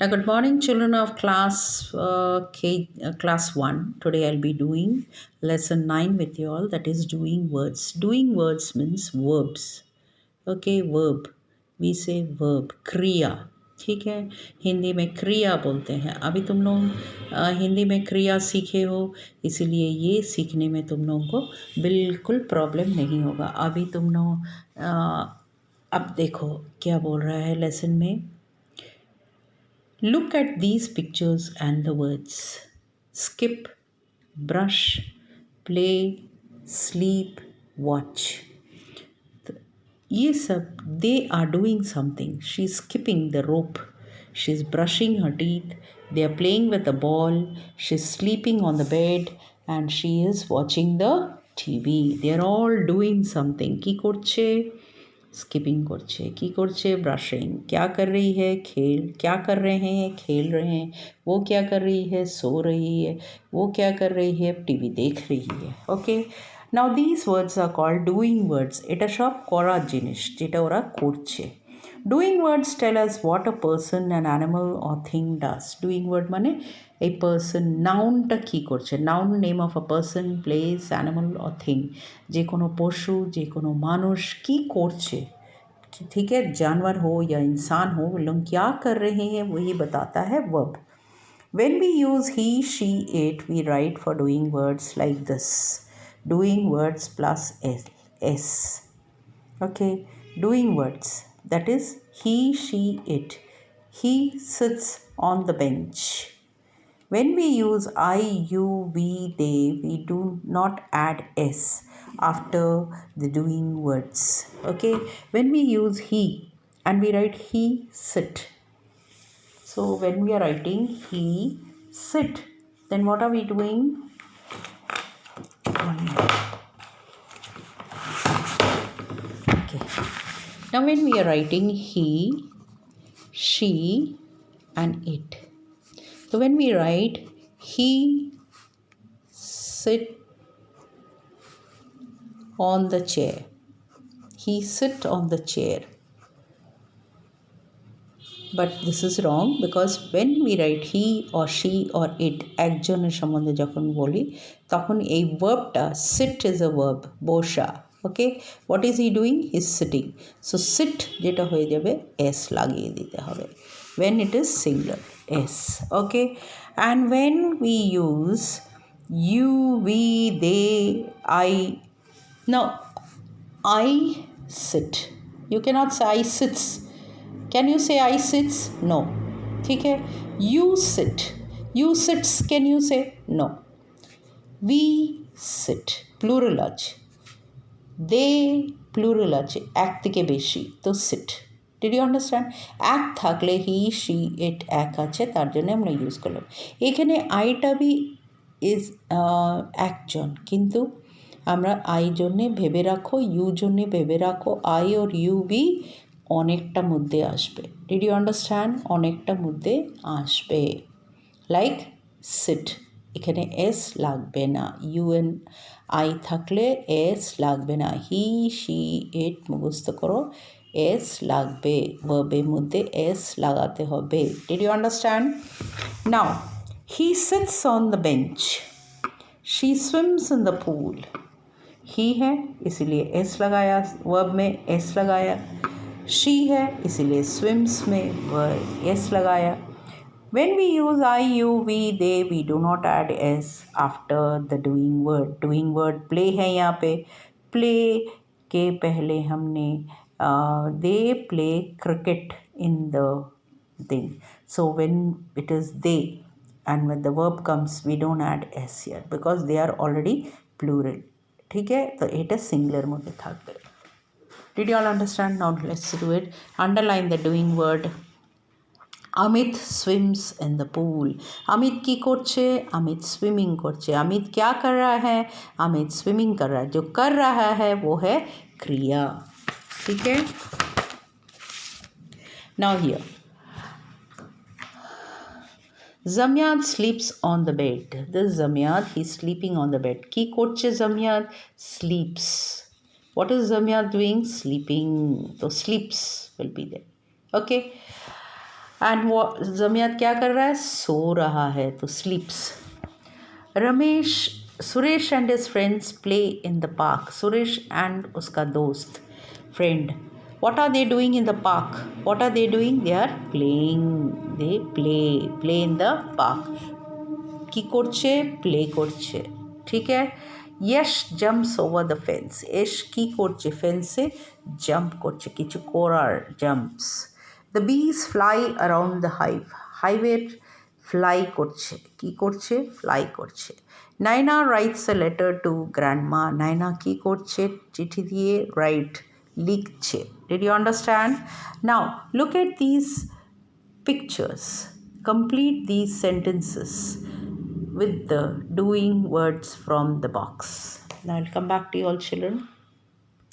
Now, good morning, children of class 1. Today I'll be doing lesson 9 with you all, that is doing words. Doing words means verbs. Okay, verb. We say verb. क्रिया. ठीक है, हिंदी में क्रिया बोलते हैं. अभी तुम लोग हिंदी में क्रिया सीखे हो, इसीलिए ये सीखने में तुम लोगों को बिल्कुल प्रॉब्लम नहीं होगा. अभी तुम लोग अब देखो क्या बोल रहा है लेसन में. Look at these pictures and the words skip, brush, play, sleep, watch. ये सब they are doing something. She's skipping the rope. She's brushing her teeth. They are playing with a ball. She's sleeping on the bed and she is watching the TV. They are all doing something. কি করছে? Skipping করছে কি করছে brushing क्या कर रही है खेल क्या कर रहे हैं खेल रहे हैं वो क्या कर रही है सो रही है वो क्या कर रही है टीवी देख रही है okay now this words are called doing words এটা সব করার জিনিস যেটা ওরা করছে doing words tell us what a person an animal or thing does doing word মানে এই পার্সন নাউনটা কী করছে noun name of a person place animal or thing যে কোনো পশু যে কোনো মানুষ কী করছে ठीक है जानवर हो या इंसान हो वो लोग क्या कर रहे हैं वही बताता है verb when we use he she it we write for doing words like this doing words plus s okay doing words that is he she it he sits on the bench. When we use I, you, we, they, we do not add s after the doing words. Okay, when we use he and we write he sit. So when we are writing he sit, then what are we doing? Okay. Now when we are writing he, she and it. So when we write he sit on the chair, he sit on the chair. But this is wrong because when we write he or she or it একজনের সম্বন্ধে যখন বলি তখন এই ভার্বটা sit is a verb বসা okay what is he doing he is sitting so sit যেটা হয়ে যাবে s লাগিয়ে দিতে হবে when it is singular s okay and when we use you we they I now I sit you cannot say I sits can you say I sits no ठीक है you sits can you say no we sit plural আছে they plural আছে এক থেকে বেশি তো sit did you understand এক থাকলে he she it এক আছে তার জন্য আমরা ইউজ করলাম এখানে আইটা বি ইজ একজন কিন্তু আমরা আই জন্যে ভেবে রাখো ইউ জন্যে ভেবে রাখো আই ওর ইউ বি অনেকটা মধ্যে আসবে ডিড ইউ আন্ডারস্ট্যান্ড অনেকটা মধ্যে আসবে লাইক সিট এখানে এস লাগবে না ইউএন আই থাকলে এস লাগবে না হি শি ইট মুখস্থ করো এস লাগবে ভার্বের মধ্যে এস লাগাতে হবে did you understand now he sits on the bench she swims in the pool he है इसीलिए एस लगाया वर्ब में एस लगाया शी है इसीलिए स्विम्स में वर्ब एस लगाया when we use I you we they we do not add s after the doing word play है यहाँ पे play के पहले हमने they play cricket in the thing so when it is they and when the verb comes we don't add s here because they are already plural ठीक है तो এটা সিঙ্গুলার মধ্যে থাকবে did you all understand now let's do it underline the doing word Amit swims in the pool Amit की করছে Amit swimming করছে अमित क्या कर रहा है अमित स्विमिंग कर रहा है जो कर रहा है वो है क्रिया ठीक है now here Zamyad sleeps on the bed. This Zamyad, he's sleeping on the bed. Ki korche Zamyad sleeps. What is Zamyad doing? Sleeping. So sleeps will be there. Okay. And वो जमियात क्या कर रहा है? सो रहा है, तो स्लीप्स. Suresh and his friends play in the park. Suresh and उसका दोस्त, friend, what are they doing in the park? What are they doing? They are playing. They play in the park. কি করছে? প্লে করছে. ঠিক है. यश jumps over the fence. यश কি করছে? ফেন্সে jump করছে, কিছু করার, jumps. The bees fly around the hive. হাইভের ফ্লাই করছে, কি করছে? ফ্লাই করছে. Naina writes a letter to grandma. Naina কি করছে? চিঠি দিয়ে রাইট, লিখছে. Did you understand? Now look at these pictures. Complete these sentences with the doing words from the box. Now I'll come back to you all children.